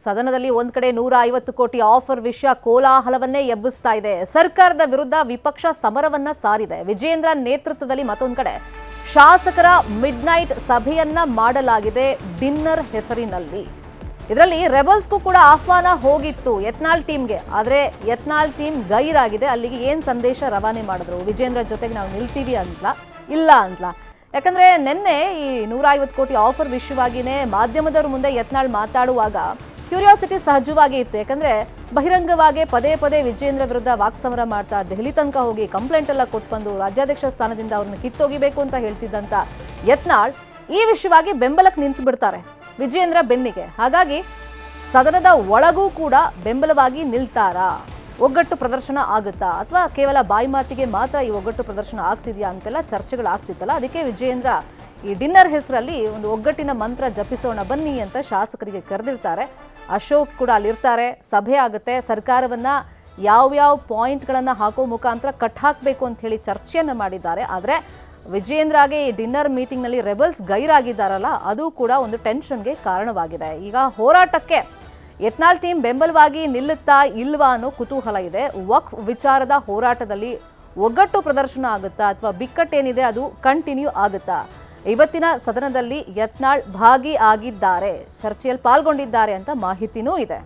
ಸದನದಲ್ಲಿ ಒಂದ್ ಕಡೆ 150 ಕೋಟಿ ಆಫರ್ ವಿಷಯ ಕೋಲಾಹಲವನ್ನೇ ಎಬ್ಬಿಸ್ತಾ ಇದೆ. ಸರ್ಕಾರದ ವಿರುದ್ಧ ವಿಪಕ್ಷ ಸಮರವನ್ನ ಸಾರಿದೆ. ವಿಜೇಂದ್ರ ನೇತೃತ್ವದಲ್ಲಿ ಮತ್ತೊಂದು ಕಡೆ ಶಾಸಕರ ಮಿಡ್ ನೈಟ್ ಸಭೆಯನ್ನ ಮಾಡಲಾಗಿದೆ ಡಿನ್ನರ್ ಹೆಸರಿನಲ್ಲಿ. ಇದರಲ್ಲಿ ರೆಬಲ್ಸ್ಗೂ ಕೂಡ ಆಹ್ವಾನ ಹೋಗಿತ್ತು ಯತ್ನಾಳ್ ಟೀಮ್ಗೆ. ಆದರೆ ಯತ್ನಾಳ್ ಟೀಮ್ ಗೈರಾಗಿದೆ. ಅಲ್ಲಿಗೆ ಏನ್ ಸಂದೇಶ ರವಾನೆ ಮಾಡಿದ್ರು? ವಿಜೇಂದ್ರ ಜೊತೆಗೆ ನಾವು ನಿಲ್ತೀವಿ ಅಂತಲಾ ಇಲ್ಲ ಅಂತಲಾ? ಯಾಕಂದ್ರೆ ನಿನ್ನೆ ಈ 150 ಕೋಟಿ ಆಫರ್ ವಿಷಯವಾಗಿನೇ ಮಾಧ್ಯಮದವ್ರ ಮುಂದೆ ಯತ್ನಾಳ್ ಮಾತಾಡುವಾಗ ಕ್ಯೂರಿಯಾಸಿಟಿ ಸಹಜವಾಗಿ ಇತ್ತು. ಯಾಕಂದ್ರೆ ಬಹಿರಂಗವಾಗಿ ಪದೇ ಪದೇ ವಿಜೇಂದ್ರ ವಿರುದ್ಧ ವಾಕ್ಸಮರ ಮಾಡ್ತಾ ದೆಹಲಿ ತನಕ ಹೋಗಿ ಕಂಪ್ಲೇಂಟ್ ಎಲ್ಲ ಕೊಟ್ಟು ಬಂದು ರಾಜ್ಯಾಧ್ಯಕ್ಷ ಸ್ಥಾನದಿಂದ ಅವ್ರನ್ನ ಕಿತ್ತೋಗಿಬೇಕು ಅಂತ ಹೇಳ್ತಿದ್ದಂತ ಯತ್ನಾಳ್ ಈ ವಿಷಯವಾಗಿ ಬೆಂಬಲಕ್ಕೆ ನಿಂತು ಬಿಡ್ತಾರೆ ವಿಜೇಂದ್ರ ಬೆನ್ನಿಗೆ. ಹಾಗಾಗಿ ಸದನದ ಒಳಗೂ ಕೂಡ ಬೆಂಬಲವಾಗಿ ನಿಲ್ತಾರಾ? ಒಗ್ಗಟ್ಟು ಪ್ರದರ್ಶನ ಆಗುತ್ತಾ ಅಥವಾ ಕೇವಲ ಬಾಯಿ ಮಾತಿಗೆ ಮಾತ್ರ ಈ ಒಗ್ಗಟ್ಟು ಪ್ರದರ್ಶನ ಆಗ್ತಿದೆಯಾ ಅಂತೆಲ್ಲ ಚರ್ಚೆಗಳಾಗ್ತಿತ್ತಲ್ಲ. ಅದಕ್ಕೆ ವಿಜೇಂದ್ರ ಈ ಡಿನ್ನರ್ ಹೆಸರಲ್ಲಿ ಒಂದು ಒಗ್ಗಟ್ಟಿನ ಮಂತ್ರ ಜಪಿಸೋಣ ಬನ್ನಿ ಅಂತ ಶಾಸಕರಿಗೆ ಕರೆದಿರ್ತಾರೆ. ಅಶೋಕ್ ಕೂಡ ಅಲ್ಲಿರ್ತಾರೆ. ಸಭೆ ಆಗುತ್ತೆ. ಸರ್ಕಾರವನ್ನ ಯಾವ್ಯಾವ ಪಾಯಿಂಟ್ಗಳನ್ನು ಹಾಕೋ ಮುಖಾಂತರ ಕಟ್ ಹಾಕಬೇಕು ಅಂತ ಹೇಳಿ ಚರ್ಚೆಯನ್ನು ಮಾಡಿದ್ದಾರೆ. ಆದರೆ ವಿಜೇಂದ್ರಗೆ ಈ ಡಿನ್ನರ್ ಮೀಟಿಂಗ್ನಲ್ಲಿ ರೆಬಲ್ಸ್ ಗೈರಾಗಿದ್ದಾರಲ್ಲ, ಅದು ಕೂಡ ಒಂದು ಟೆನ್ಷನ್ಗೆ ಕಾರಣವಾಗಿದೆ. ಈಗ ಹೋರಾಟಕ್ಕೆ ಯತ್ನಾಳ್ ಟೀಮ್ ಬೆಂಬಲವಾಗಿ ನಿಲ್ಲುತ್ತಾ ಇಲ್ವಾ ಅನ್ನೋ ಕುತೂಹಲ ಇದೆ. ವಕ್ಫ್ ವಿಚಾರದ ಹೋರಾಟದಲ್ಲಿ ಒಗ್ಗಟ್ಟು ಪ್ರದರ್ಶನ ಆಗುತ್ತಾ ಅಥವಾ ಬಿಕ್ಕಟ್ಟೇನಿದೆ ಅದು ಕಂಟಿನ್ಯೂ ಆಗುತ್ತಾ? ಇವತ್ತಿನ ಸದನದಲ್ಲಿ ಯತ್ನಾಳ್ ಭಾಗಿ ಆಗಿದ್ದಾರೆ, ಚರ್ಚೆಯಲ್ಲಿ ಪಾಲ್ಗೊಂಡಿದ್ದಾರೆ ಅಂತ ಮಾಹಿತಿನೂ ಇದೆ.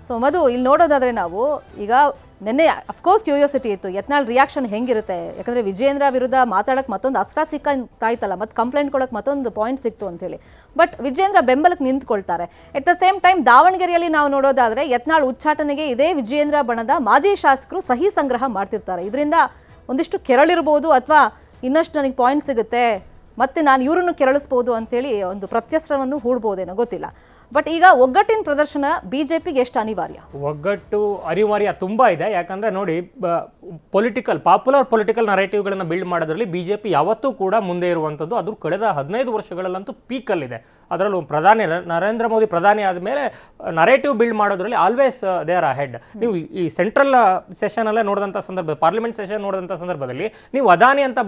ಸೊ ಮಧು, ಇಲ್ಲಿ ನೋಡೋದಾದ್ರೆ ನಾವು ಈಗ ನಿನ್ನೆ ಅಫ್ಕೋರ್ಸ್ ಕ್ಯೂರಿಯಾಸಿಟಿ ಇತ್ತು ಯತ್ನಾಳ್ ರಿಯಾಕ್ಷನ್ ಹೆಂಗಿರುತ್ತೆ. ಯಾಕಂದ್ರೆ ವಿಜೇಂದ್ರ ವಿರುದ್ಧ ಮಾತಾಡಕ್ಕೆ ಮತ್ತೊಂದು ಅಸ್ತ್ರ ಸಿಕ್ಕಾಯ್ತಲ್ಲ, ಮತ್ತೆ ಕಂಪ್ಲೇಂಟ್ ಕೊಡಕ್ಕೆ ಮತ್ತೊಂದು ಪಾಯಿಂಟ್ ಸಿಕ್ತು ಅಂತೇಳಿ. ಬಟ್ ವಿಜೇಂದ್ರ ಬೆಂಬಲಕ್ಕೆ ನಿಂತ್ಕೊಳ್ತಾರೆ. ಎಟ್ ದ ಸೇಮ್ ಟೈಮ್ ದಾವಣಗೆರೆಯಲ್ಲಿ ನಾವು ನೋಡೋದಾದ್ರೆ ಯತ್ನಾಳ್ ಉಚ್ಚಾಟನೆಗೆ ಇದೇ ವಿಜೇಂದ್ರ ಬಣದ ಮಾಜಿ ಶಾಸಕರು ಸಹಿ ಸಂಗ್ರಹ ಮಾಡ್ತಿರ್ತಾರೆ. ಇದರಿಂದ ಒಂದಿಷ್ಟು ಕೆರಳಿರ್ಬೋದು ಅಥವಾ ಇನ್ನಷ್ಟು ನನಗೆ ಪಾಯಿಂಟ್ ಸಿಗುತ್ತೆ, ಮತ್ತೆ ನಾನು ಇವರನ್ನು ಕೆರಳಿಸ್ಬೋದು ಅಂತೇಳಿ ಒಂದು ಪ್ರತ್ಯಸ್ತ್ರವನ್ನು ಹೂಡ್ಬೋದೇನೋ ಗೊತ್ತಿಲ್ಲ. ಬಟ್ ಈಗ ಒಗ್ಗಟ್ಟಿನ ಪ್ರದರ್ಶನ ಬಿಜೆಪಿಗೆ ಎಷ್ಟು ಅನಿವಾರ್ಯ? ಒಗ್ಗಟ್ಟು ಅನಿವಾರ್ಯ ತುಂಬ ಇದೆ. ಯಾಕಂದರೆ ನೋಡಿ, ಪಾಪ್ಯುಲರ್ ಪೊಲಿಟಿಕಲ್ ನರೇಟಿವ್ಗಳನ್ನು ಬಿಲ್ಡ್ ಮಾಡೋದ್ರಲ್ಲಿ ಬಿಜೆಪಿ ಯಾವತ್ತೂ ಕೂಡ ಮುಂದೆ ಇರುವಂಥದ್ದು. ಅದು ಕಳೆದ 15 ವರ್ಷಗಳಲ್ಲಂತೂ ಪೀಕಲ್ಲಿದೆ. ಅದರಲ್ಲೂ ನರೇಂದ್ರ ಮೋದಿ ಪ್ರಧಾನಿ ಆದಮೇಲೆ ನರೇಟಿವ್ ಬಿಲ್ಡ್ ಮಾಡೋದ್ರಲ್ಲಿ ಆಲ್ವೇಸ್ ದೇ ಆರ್ ಅಹೆಡ್. ನೀವು ಈ ಸೆಂಟ್ರಲ್ ಸೆಷನಲ್ಲೇ ನೋಡಿದಂಥ ಸಂದರ್ಭ, ಪಾರ್ಲಿಮೆಂಟ್ ಸೆಷನ್ ನೋಡಿದಂಥ ಸಂದರ್ಭದಲ್ಲಿ ನೀವು ಅದಾನಿ ಅಂತ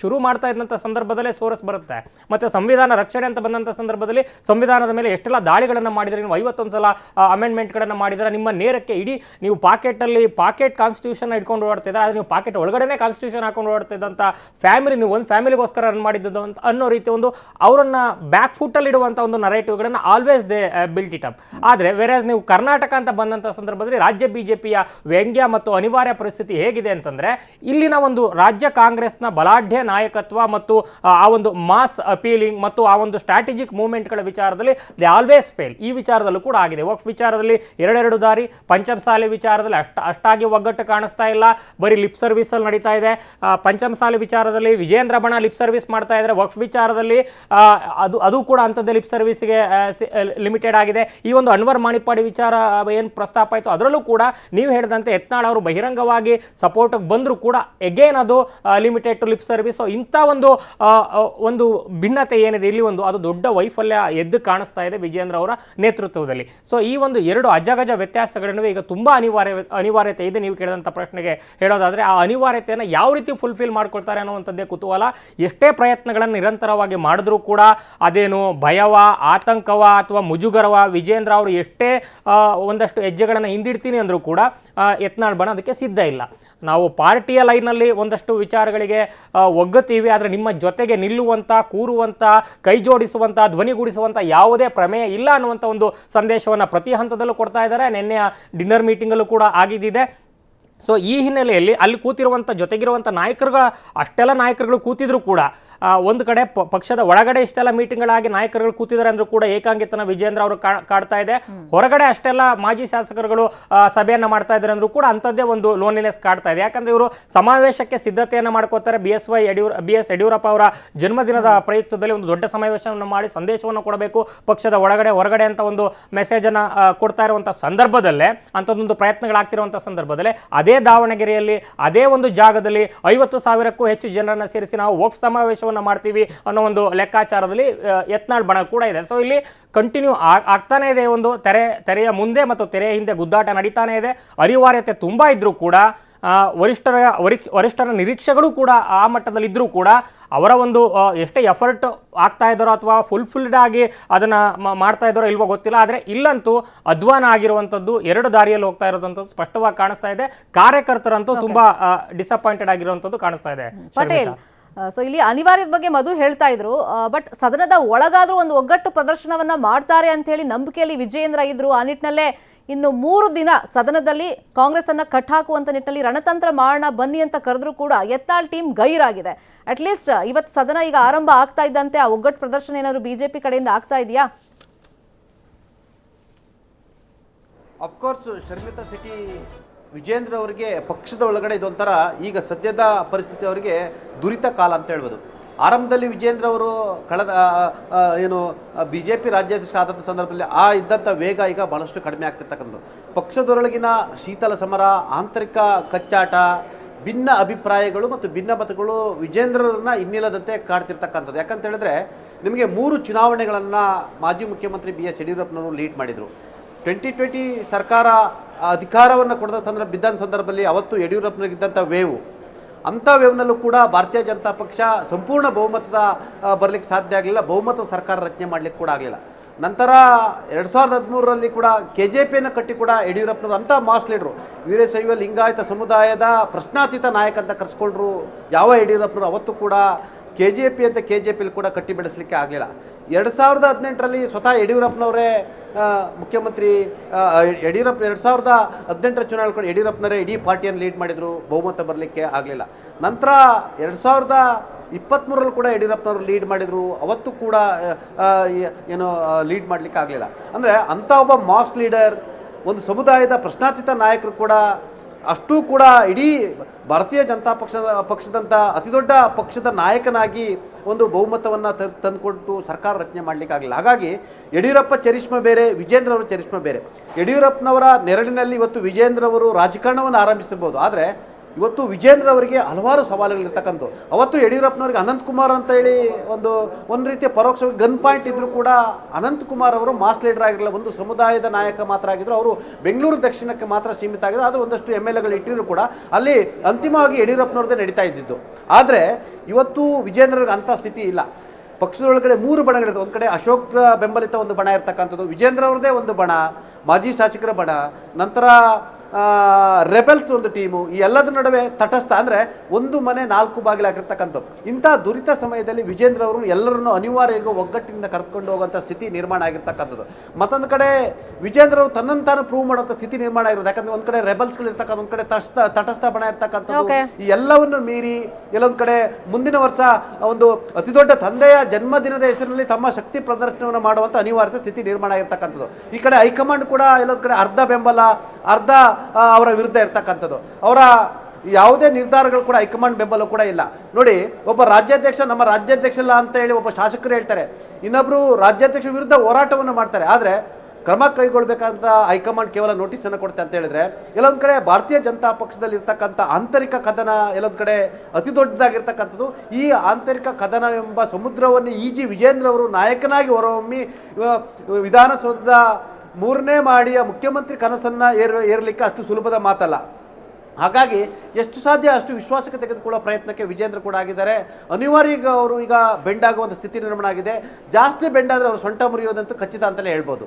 ಶುರು ಮಾಡ್ತಾ ಇದ್ದಂಥ ಸಂದರ್ಭದಲ್ಲೇ ಸೋರಸ್ ಬರುತ್ತೆ. ಮತ್ತು ಸಂವಿಧಾನ ರಕ್ಷಣೆ ಅಂತ ಬಂದಂಥ ಸಂದರ್ಭದಲ್ಲಿ ಸಂವಿಧಾನದ ಮೇಲೆ ಎಷ್ಟೆಲ್ಲ ದಾಳಿಗಳನ್ನು ಮಾಡಿದರೆ, ನೀವು 51 ಸಲ ಅಮೆಂಡ್ಮೆಂಟ್ಗಳನ್ನು ಮಾಡಿದರೆ, ನಿಮ್ಮ ನೇರಕ್ಕೆ ಇಡೀ ನೀವು ಪಾಕೆಟ್ ಕಾನ್ಸ್ಟಿಟ್ಯೂಷನ್ ಇಟ್ಕೊಂಡು ಓಡ್ತಿದ್ದಾರೆ. ಅದು ನೀವು ಪಾಕೆಟ್ ಒಳಗಡೆನೇ ಕಾನ್ಸ್ಟಿಟ್ಯೂಷನ್ ಹಾಕೊಂಡು ಓಡ್ತಿದ್ದಂಥ ಫ್ಯಾಮಿಲಿ, ನೀವು ಒಂದು ಫ್ಯಾಮಿಲಿಗೋಸ್ಕರ ರನ್ ಮಾಡಿದ್ದು ಅಂತ ಅನ್ನೋ ರೀತಿ ಒಂದು ಅವರನ್ನು ಬ್ಯಾಕ್ ಫುಟ್ಟಲ್ಲಿ ಇಡುವಂಥ ಒಂದು ನರೇಟಿವ್ಗಳನ್ನು always they built it up. ಆದರೆ ವೇರಾಸ್ ನೀವು ಕರ್ನಾಟಕ ಅಂತ ಬಂದಂಥ ಸಂದರ್ಭದಲ್ಲಿ ರಾಜ್ಯ ಬಿಜೆಪಿಯ ವ್ಯಂಗ್ಯ ಮತ್ತು ಅನಿವಾರ್ಯ ಪರಿಸ್ಥಿತಿ ಹೇಗಿದೆ ಅಂತಂದರೆ, ಇಲ್ಲಿನ ಒಂದು ರಾಜ್ಯ ಕಾಂಗ್ರೆಸ್ನ ಬಲಾಢ್ಯ ನಾಯಕತ್ವ ಮತ್ತು ಆ ಒಂದು ಮಾಸ್ ಅಪೀಲಿಂಗ್ ಮತ್ತು ಆ ಒಂದು ಸ್ಟ್ರಾಟಜಿಕ್ ಮೂವ್ಮೆಂಟ್ಗಳ ವಿಚಾರದಲ್ಲಿ ದೇ ಆಲ್ವೇಸ್ ಫೇಲ್. ಈ ವಿಚಾರದಲ್ಲೂ ಕೂಡ ಆಗಿದೆ. ವಕ್ಫ್ ವಿಚಾರದಲ್ಲಿ ಎರಡೆರಡು ದಾರಿ, ಪಂಚಮಸಾಲಿ ವಿಚಾರದಲ್ಲಿ ಅಷ್ಟಾಗಿ ಒಗ್ಗಟ್ಟು ಕಾಣಿಸ್ತಾ ಇಲ್ಲ, ಬರೀ ಲಿಪ್ ಸರ್ವಿಸ್ ಅಲ್ಲಿ ನಡೀತಾ ಇದೆ. ಪಂಚಮಸಾಲಿ ವಿಚಾರದಲ್ಲಿ ವಿಜೇಂದ್ರ ಬಣ ಲಿಪ್ ಸರ್ವಿಸ್ ಮಾಡ್ತಾ ಇದ್ದಾರೆ. ವಕ್ಫ್ ವಿಚಾರದಲ್ಲಿ ಅದು ಕೂಡ ಅಂಥದ್ದೇ ಲಿಪ್ ಸರ್ವಿಸ್ಗೆ ಲಿಮಿಟೆಡ್ ಆಗಿದೆ. ಈ ಒಂದು ಅನ್ವರ್ ಮಾಣಿಪ್ಪಾಡಿ ವಿಚಾರ ಏನು ಪ್ರಸ್ತಾಪ ಆಯಿತು ಅದರಲ್ಲೂ ಕೂಡ ನೀವು ಹೇಳಿದಂತೆ ಯತ್ನಾಳ್ ಅವರು ಬಹಿರಂಗವಾಗಿ ಸಪೋರ್ಟ್ಗೆ ಬಂದರೂ ಕೂಡ ಎಗೇನ್ ಅದು ಲಿಮಿಟೆಡ್ ಟು ಲಿಪ್ ಸರ್ವಿಸ್. ಇಂಥ ಒಂದು ಭಿನ್ನತೆ ಏನಿದೆ ಇಲ್ಲಿ, ಅದು ದೊಡ್ಡ ವೈಫಲ್ಯ ಎದ್ದು ಕಾಣಿಸ್ತಾ ಇದೆ ವಿಜೇಂದ್ರ ಅವರ ನೇತೃತ್ವದಲ್ಲಿ. ಸೊ ಈ ಒಂದು ಎರಡು ಅಜಗಜ ವ್ಯತ್ಯಾಸಗಳನ್ನು ಈಗ ತುಂಬ ಅನಿವಾರ್ಯತೆ ಇದೆ. ನೀವು ಕೇಳಿದಂಥ ಪ್ರಶ್ನೆಗೆ ಹೇಳೋದಾದರೆ ಆ ಅನಿವಾರ್ಯತೆಯನ್ನು ಯಾವ ರೀತಿ ಫುಲ್ಫಿಲ್ ಮಾಡ್ಕೊಳ್ತಾರೆ ಅನ್ನುವಂಥದ್ದೇ ಕುತೂಹಲ. ಎಷ್ಟೇ ಪ್ರಯತ್ನಗಳನ್ನು ನಿರಂತರವಾಗಿ ಮಾಡಿದ್ರೂ ಕೂಡ ಅದೇನು ಭಯವ, ಆತಂಕವ ಅಥವಾ ಮುಜುಗರವ, ವಿಜೇಂದ್ರ ಅವರು ಎಷ್ಟೇ ಒಂದಷ್ಟು ಹೆಜ್ಜೆಗಳನ್ನು ಹಿಂದಿಡ್ತೀನಿ ಅಂದರೂ ಕೂಡ ಯತ್ನಾಳ್ ಬಣ ಅದಕ್ಕೆ ಸಿದ್ಧ ಇಲ್ಲ. ನಾವು ಪಾರ್ಟಿಯ ಲೈನಲ್ಲಿ ಒಂದಷ್ಟು ವಿಚಾರಗಳಿಗೆ ಒಗ್ಗತೀವಿ, ಆದರೆ ನಿಮ್ಮ ಜೊತೆಗೆ ನಿಲ್ಲುವಂಥ, ಕೂರುವಂಥ, ಕೈ ಜೋಡಿಸುವಂಥ, ಧ್ವನಿಗೂಡಿಸುವಂಥ ಯಾವುದೇ ಪ್ರಮೇಯ ಇಲ್ಲ ಅನ್ನುವಂಥ ಒಂದು ಸಂದೇಶವನ್ನು ಪ್ರತಿ ಹಂತದಲ್ಲೂ ಕೊಡ್ತಾ ಇದ್ದಾರೆ. ನಿನ್ನೆಯ ಡಿನ್ನರ್ ಮೀಟಿಂಗಲ್ಲೂ ಕೂಡ ಆಗಿದ್ದಿದೆ. ಸೊ ಈ ಹಿನ್ನೆಲೆಯಲ್ಲಿ ಅಲ್ಲಿ ಕೂತಿರುವಂಥ ಜೊತೆಗಿರುವಂಥ ಅಷ್ಟೆಲ್ಲ ನಾಯಕರುಗಳು ಕೂತಿದ್ರು ಕೂಡ ಒಂದು ಕಡೆ ಪಕ್ಷದ ಒಳಗಡೆ ಇಷ್ಟೆಲ್ಲ ಮೀಟಿಂಗ್ಗಳಾಗಿ ನಾಯಕರುಗಳು ಕೂತಿದ್ದಾರೆ ಅಂದ್ರೂ ಕೂಡ ಏಕಾಂಗಿತನ ವಿಜೇಂದ್ರ ಅವರು ಕಾಡ್ತಾ ಇದೆ. ಹೊರಗಡೆ ಅಷ್ಟೆಲ್ಲ ಮಾಜಿ ಶಾಸಕರುಗಳು ಸಭೆಯನ್ನು ಮಾಡ್ತಾ ಇದ್ದಾರೆ ಅಂದ್ರೂ ಕೂಡ ಅಂಥದ್ದೇ ಒಂದು ಲೋನ್ಲಿನೆಸ್ ಕಾಡ್ತಾ ಇದೆ. ಯಾಕಂದರೆ ಇವರು ಸಮಾವೇಶಕ್ಕೆ ಸಿದ್ಧತೆಯನ್ನು ಮಾಡ್ಕೋತಾರೆ. ಬಿ ಎಸ್ ಯಡಿಯೂರಪ್ಪ ಅವರ ಜನ್ಮದಿನದ ಪ್ರಯುಕ್ತದಲ್ಲಿ ಒಂದು ದೊಡ್ಡ ಸಮಾವೇಶವನ್ನು ಮಾಡಿ ಸಂದೇಶವನ್ನು ಕೊಡಬೇಕು, ಪಕ್ಷದ ಒಳಗಡೆ ಹೊರಗಡೆ ಅಂತ ಒಂದು ಮೆಸೇಜನ್ನು ಕೊಡ್ತಾ ಇರುವಂಥ ಸಂದರ್ಭದಲ್ಲೇ, ಅಂಥದ್ದೊಂದು ಪ್ರಯತ್ನಗಳಾಗ್ತಿರುವಂಥ ಸಂದರ್ಭದಲ್ಲಿ ಅದೇ ದಾವಣಗೆರೆಯಲ್ಲಿ ಅದೇ ಒಂದು ಜಾಗದಲ್ಲಿ 50,000ಕ್ಕೂ ಹೆಚ್ಚು ಜನರನ್ನು ಸೇರಿಸಿ ನಾವು ವಕ್ಫ್ ಸಮಾವೇಶವನ್ನು ಮಾಡ್ತೀವಿ ಅನ್ನೋ ಒಂದು ಲೆಕ್ಕಾಚಾರದಲ್ಲಿ ಯತ್ನಾಳ್ ಬಣ ಕೂಡ ಇದೆ. ಸೊ ಇಲ್ಲಿ ಕಂಟಿನ್ಯೂ ಆಗ್ತಾನೆ ಇದೆ. ಒಂದು ತೆರೆಯ ಮುಂದೆ ಮತ್ತು ತೆರೆಯ ಹಿಂದೆ ಗುದ್ದಾಟ ನಡೀತಾನೆ ಇದೆ. ಅನಿವಾರ್ಯತೆ ತುಂಬ ಇದ್ರೂ ಕೂಡ ವರಿಷ್ಠರ ನಿರೀಕ್ಷೆಗಳು ಕೂಡ ಆ ಮಟ್ಟದಲ್ಲಿದ್ದರೂ ಕೂಡ ಅವರ ಒಂದು ಎಷ್ಟೇ ಎಫರ್ಟ್ ಆಗ್ತಾ ಇದ್ದಾರೋ ಅಥವಾ ಫುಲ್ಫಿಲ್ಡ್ ಆಗಿ ಅದನ್ನು ಮಾಡ್ತಾ ಇದ್ದಾರೋ ಇಲ್ವೋ ಗೊತ್ತಿಲ್ಲ. ಆದರೆ ಇಲ್ಲಂತೂ ಅಧ್ವಾನ ಆಗಿರುವಂಥದ್ದು, ಎರಡು ದಾರಿಯಲ್ಲಿ ಹೋಗ್ತಾ ಇರೋದಂಥದ್ದು ಸ್ಪಷ್ಟವಾಗಿ ಕಾಣಿಸ್ತಾ ಇದೆ. ಕಾರ್ಯಕರ್ತರಂತೂ ತುಂಬಾ ಡಿಸಪಾಯಿಂಟೆಡ್ ಆಗಿರುವಂಥದ್ದು ಕಾಣಿಸ್ತಾ ಇದೆ. ಪಟೇಲ್, ಸೊ ಇಲ್ಲಿ ಅನಿವಾರ್ಯದ ಬಗ್ಗೆ ಮಧು ಹೇಳ್ತಾ ಇದ್ರು, ಬಟ್ ಸದನದ ಒಳಗಾದ್ರೂ ಒಂದು ಒಗ್ಗಟ್ಟು ಪ್ರದರ್ಶನವನ್ನ ಮಾಡ್ತಾರೆ ಅಂತ ಹೇಳಿ ನಂಬಿಕೆಯಲ್ಲಿ ವಿಜಯೇಂದ್ರ ಇದ್ರು. ಆ ನಿಟ್ಟಿನಲ್ಲೇ ಇನ್ನು 3 ದಿನ ಸದನದಲ್ಲಿ ಕಾಂಗ್ರೆಸ್ ಅನ್ನ ಕಟ್ ಹಾಕುವಂತ ನಿಟ್ಟಿನಲ್ಲಿ ರಣತಂತ್ರ ಮಾಡೋಣ ಬನ್ನಿ ಅಂತ ಕರೆದ್ರು ಕೂಡ ಯತ್ನಾಳ್ ಟೀಮ್ ಗೈರಾಗಿದೆ. ಅಟ್ಲೀಸ್ಟ್ ಇವತ್ತು ಸದನ ಈಗ ಆರಂಭ ಆಗ್ತಾ ಇದ್ದಂತೆ ಆ ಒಗ್ಗಟ್ಟು ಪ್ರದರ್ಶನ ಏನಾದ್ರು ಬಿಜೆಪಿ ಕಡೆಯಿಂದ ಆಗ್ತಾ ಇದೆಯಾ? ಅಫ್ಕೋರ್ಸ್ ಶರ್ಮಿತಾ ಶೆಟ್ಟಿ ವಿಜೇಂದ್ರ ಅವರಿಗೆ ಪಕ್ಷದ ಒಳಗಡೆ ಇದೊಂಥರ ಈಗ ಸದ್ಯದ ಪರಿಸ್ಥಿತಿ ಅವರಿಗೆ ದುರಿತ ಕಾಲ ಅಂತ ಹೇಳ್ಬೋದು. ಆರಂಭದಲ್ಲಿ ವಿಜೇಂದ್ರ ಅವರು ಕಳೆದ ಬಿಜೆಪಿ ರಾಜ್ಯಾಧ್ಯಕ್ಷ ಆದಂಥ ಸಂದರ್ಭದಲ್ಲಿ ಇದ್ದಂಥ ವೇಗ ಈಗ ಬಹಳಷ್ಟು ಕಡಿಮೆ ಆಗ್ತಿರ್ತಕ್ಕಂಥದ್ದು. ಪಕ್ಷದೊಳಗಿನ ಶೀತಲ ಸಮರ, ಆಂತರಿಕ ಕಚ್ಚಾಟ, ಭಿನ್ನ ಅಭಿಪ್ರಾಯಗಳು ಮತ್ತು ಭಿನ್ನ ಮತಗಳು ವಿಜೇಂದ್ರರನ್ನ ಇನ್ನಿಲ್ಲದಂತೆ ಕಾಡ್ತಿರ್ತಕ್ಕಂಥದ್ದು. ಯಾಕಂತ ಹೇಳಿದ್ರೆ ನಿಮಗೆ 3 ಚುನಾವಣೆಗಳನ್ನು ಮಾಜಿ ಮುಖ್ಯಮಂತ್ರಿ ಬಿ ಎಸ್ ಯಡಿಯೂರಪ್ಪನವರು ಲೀಡ್ ಮಾಡಿದರು. 2020 ಸರ್ಕಾರ ಅಧಿಕಾರವನ್ನು ಬಿದ್ದಂಥ ಸಂದರ್ಭದಲ್ಲಿ ಅವತ್ತು ಯಡಿಯೂರಪ್ಪನಿಗಿದ್ದಂಥ ವೇವು, ಅಂಥ ವೇವ್ನಲ್ಲೂ ಕೂಡ ಭಾರತೀಯ ಜನತಾ ಪಕ್ಷ ಸಂಪೂರ್ಣ ಬಹುಮತದ ಬರಲಿಕ್ಕೆ ಸಾಧ್ಯ ಆಗಲಿಲ್ಲ, ಬಹುಮತದ ಸರ್ಕಾರ ರಚನೆ ಮಾಡಲಿಕ್ಕೆ ಕೂಡ ಆಗಲಿಲ್ಲ. ನಂತರ 2013ರಲ್ಲಿ ಕೂಡ KJPಯನ್ನು ಕಟ್ಟಿ ಕೂಡ ಯಡಿಯೂರಪ್ಪನವರು ಅಂಥ ಮಾಸ್ ಲೀಡ್ರು, ವೀರಶೈವ ಲಿಂಗಾಯತ ಸಮುದಾಯದ ಪ್ರಶ್ನಾತೀತ ನಾಯಕ ಅಂತ ಕರೆಸ್ಕೊಂಡ್ರು ಯಾವ ಯಡಿಯೂರಪ್ಪನವರು ಅವತ್ತು ಕೂಡ KJPಯಲ್ಲಿ ಕೂಡ ಕಟ್ಟಿ ಬೆಳೆಸಲಿಕ್ಕೆ ಆಗಲಿಲ್ಲ. 2018ರಲ್ಲಿ ಸ್ವತಃ ಯಡಿಯೂರಪ್ಪನವರೇ ಮುಖ್ಯಮಂತ್ರಿ 2018ರ ಚುನಾವಣೆ ಕೂಡ ಯಡಿಯೂರಪ್ಪನವರೇ ಇಡೀ ಪಾರ್ಟಿಯನ್ನು ಲೀಡ್ ಮಾಡಿದ್ರು, ಬಹುಮತ ಬರಲಿಕ್ಕೆ ಆಗಲಿಲ್ಲ. ನಂತರ 2023ರಲ್ಲಿ ಕೂಡ ಯಡಿಯೂರಪ್ಪನವರು ಲೀಡ್ ಮಾಡಿದ್ರು, ಅವತ್ತು ಕೂಡ ಲೀಡ್ ಮಾಡಲಿಕ್ಕೆ ಆಗಲಿಲ್ಲ. ಅಂದರೆ ಅಂಥ ಒಬ್ಬ ಮಾಸ್ ಲೀಡರ್, ಒಂದು ಸಮುದಾಯದ ಪ್ರಶ್ನಾತೀತ ನಾಯಕರು ಕೂಡ ಅಷ್ಟೂ ಕೂಡ ಇಡೀ ಭಾರತೀಯ ಜನತಾ ಪಕ್ಷದಂಥ ಅತಿದೊಡ್ಡ ಪಕ್ಷದ ನಾಯಕನಾಗಿ ಒಂದು ಬಹುಮತವನ್ನು ತಂದುಕೊಟ್ಟು ಸರ್ಕಾರ ರಚನೆ ಮಾಡಲಿಕ್ಕಾಗಲಿಲ್ಲ. ಹಾಗಾಗಿ ಯಡಿಯೂರಪ್ಪ ಚರಿಷ್ಮೆ ಬೇರೆ, ವಿಜೇಂದ್ರ ಅವರ ಚರಿಷ್ಮೆ ಬೇರೆ. ಯಡಿಯೂರಪ್ಪನವರ ನೆರಳಿನಲ್ಲಿ ಇವತ್ತು ವಿಜೇಂದ್ರ ಅವರು ರಾಜಕಾರಣವನ್ನು ಆರಂಭಿಸಬಹುದು. ಆದರೆ ಇವತ್ತು ವಿಜೇಂದ್ರ ಅವರಿಗೆ ಹಲವಾರು ಸವಾಲುಗಳಿರ್ತಕ್ಕಂಥ. ಅವತ್ತು ಯಡಿಯೂರಪ್ಪನವರಿಗೆ ಅನಂತಕುಮಾರ್ ಅಂತ ಹೇಳಿ ಒಂದು ರೀತಿಯ ಪರೋಕ್ಷವಾಗಿ ಗನ್ ಪಾಯಿಂಟ್ ಇದ್ರೂ ಕೂಡ ಅನಂತಕುಮಾರ್ ಅವರು ಮಾಸ್ ಲೀಡರ್ ಆಗಿರಲಿಲ್ಲ, ಒಂದು ಸಮುದಾಯದ ನಾಯಕ ಮಾತ್ರ ಆಗಿದ್ರು. ಅವರು ಬೆಂಗಳೂರು ದಕ್ಷಿಣಕ್ಕೆ ಮಾತ್ರ ಸೀಮಿತ ಆಗಿದ್ರು. ಆದರೆ ಒಂದಷ್ಟು MLAಗಳು ಇಟ್ಟಿದ್ರು ಕೂಡ ಅಲ್ಲಿ ಅಂತಿಮವಾಗಿ ಯಡಿಯೂರಪ್ಪನವ್ರದ್ದೇ ನಡೀತಾ ಇದ್ದಿದ್ದು. ಆದರೆ ಇವತ್ತು ವಿಜೇಂದ್ರರಿಗೆ ಅಂಥ ಸ್ಥಿತಿ ಇಲ್ಲ. ಪಕ್ಷದೊಳಗಡೆ 3 ಬಣಗಳಿದೆ. ಒಂದು ಕಡೆ ಅಶೋಕ್ ಬೆಂಬಲಿತ ಒಂದು ಬಣ ಇರ್ತಕ್ಕಂಥದ್ದು, ವಿಜೇಂದ್ರ ಅವ್ರದ್ದೇ ಒಂದು ಬಣ, ಮಾಜಿ ಶಾಸಕರ ಬಣ, ನಂತರ ರೆಬೆಲ್ಸ್ ಒಂದು ಟೀಮು. ಈ ಎಲ್ಲದರ ನಡುವೆ ತಟಸ್ಥ ಅಂದರೆ ಒಂದು ಮನೆ 4 ಬಾಗಿಲಾಗಿರ್ತಕ್ಕಂಥದ್ದು. ಇಂಥ ದುರಿತ ಸಮಯದಲ್ಲಿ ವಿಜೇಂದ್ರ ಅವರು ಎಲ್ಲರನ್ನೂ ಅನಿವಾರ್ಯವಾಗಿ ಒಗ್ಗಟ್ಟಿನಿಂದ ಕರೆದುಕೊಂಡು ಹೋಗುವಂಥ ಸ್ಥಿತಿ ನಿರ್ಮಾಣ ಆಗಿರ್ತಕ್ಕಂಥದ್ದು. ಮತ್ತೊಂದು ಕಡೆ ವಿಜೇಂದ್ರ ಅವರು ತನ್ನನ್ನು ತಾನು ಪ್ರೂವ್ ಮಾಡುವಂಥ ಸ್ಥಿತಿ ನಿರ್ಮಾಣ ಆಗಿರೋದು. ಯಾಕಂದ್ರೆ ಒಂದು ಕಡೆ ರೆಬೆಲ್ಸ್ಗಳು ಇರ್ತಕ್ಕಂಥ, ಒಂದು ಕಡೆ ತಟಸ್ಥ ಬಣ ಇರ್ತಕ್ಕಂಥದ್ದು. ಈ ಎಲ್ಲವನ್ನು ಮೀರಿ ಎಲ್ಲೊಂದು ಕಡೆ ಮುಂದಿನ ವರ್ಷ ಒಂದು ಅತಿದೊಡ್ಡ ತಂದೆಯ ಜನ್ಮದಿನದ ಹೆಸರಿನಲ್ಲಿ ತಮ್ಮ ಶಕ್ತಿ ಪ್ರದರ್ಶನವನ್ನು ಮಾಡುವಂಥ ಅನಿವಾರ್ಯತೆ ಸ್ಥಿತಿ ನಿರ್ಮಾಣ ಆಗಿರ್ತಕ್ಕಂಥದ್ದು. ಈ ಕಡೆ ಹೈಕಮಾಂಡ್ ಕೂಡ ಎಲ್ಲೊಂದು ಕಡೆ ಅರ್ಧ ಬೆಂಬಲ, ಅರ್ಧ ಅವರ ವಿರುದ್ಧ ಇರ್ತಕ್ಕಂಥದ್ದು. ಅವರ ಯಾವುದೇ ನಿರ್ಧಾರಗಳು ಕೂಡ ಹೈಕಮಾಂಡ್ ಬೆಂಬಲ ಕೂಡ ಇಲ್ಲ. ನೋಡಿ, ಒಬ್ಬ ರಾಜ್ಯಾಧ್ಯಕ್ಷ ನಮ್ಮ ರಾಜ್ಯಾಧ್ಯಕ್ಷ ಇಲ್ಲ ಅಂತ ಹೇಳಿ ಒಬ್ಬ ಶಾಸಕರು ಹೇಳ್ತಾರೆ, ಇನ್ನೊಬ್ರು ರಾಜ್ಯಾಧ್ಯಕ್ಷ ವಿರುದ್ಧ ಹೋರಾಟವನ್ನು ಮಾಡ್ತಾರೆ. ಆದರೆ ಕ್ರಮ ಕೈಗೊಳ್ಬೇಕಂತ ಹೈಕಮಾಂಡ್ ಕೇವಲ ನೋಟಿಸ್ ಅನ್ನು ಕೊಡುತ್ತೆ ಅಂತ ಹೇಳಿದ್ರೆ, ಎಲ್ಲೊಂದು ಕಡೆ ಭಾರತೀಯ ಜನತಾ ಪಕ್ಷದಲ್ಲಿ ಇರ್ತಕ್ಕಂಥ ಆಂತರಿಕ ಕದನ ಎಲ್ಲೊಂದು ಕಡೆ ಅತಿ ದೊಡ್ಡದಾಗಿರ್ತಕ್ಕಂಥದ್ದು. ಈ ಆಂತರಿಕ ಕದನ ಎಂಬ ಸಮುದ್ರವನ್ನು ಈಜಿ ವಿಜೇಂದ್ರ ಅವರು ನಾಯಕನಾಗಿ ಹೊರಹೊಮ್ಮಿ ವಿಧಾನಸೌಧದ 3ನೇ ಮಾಡಿಯ ಮುಖ್ಯಮಂತ್ರಿ ಕನಸನ್ನ ಏರಲಿಕ್ಕೆ ಅಷ್ಟು ಸುಲಭದ ಮಾತಲ್ಲ. ಹಾಗಾಗಿ ಎಷ್ಟು ಸಾಧ್ಯ ಅಷ್ಟು ವಿಶ್ವಾಸಕ್ಕೆ ತೆಗೆದುಕೊಳ್ಳುವ ಪ್ರಯತ್ನಕ್ಕೆ ವಿಜೇಂದ್ರ ಕೂಡ ಆಗಿದ್ದಾರೆ. ಅನಿವಾರ್ಯ ಅವರು ಈಗ ಬೆಂಡ್ ಆಗುವಂಥ ಸ್ಥಿತಿ ನಿರ್ಮಾಣ ಆಗಿದೆ. ಜಾಸ್ತಿ ಬೆಂಡ್ ಆದರೆ ಅವರು ಸೊಂಟ ಮುರಿಯೋದಂತೂ ಖಚಿತ ಅಂತಲೇ ಹೇಳ್ಬೋದು.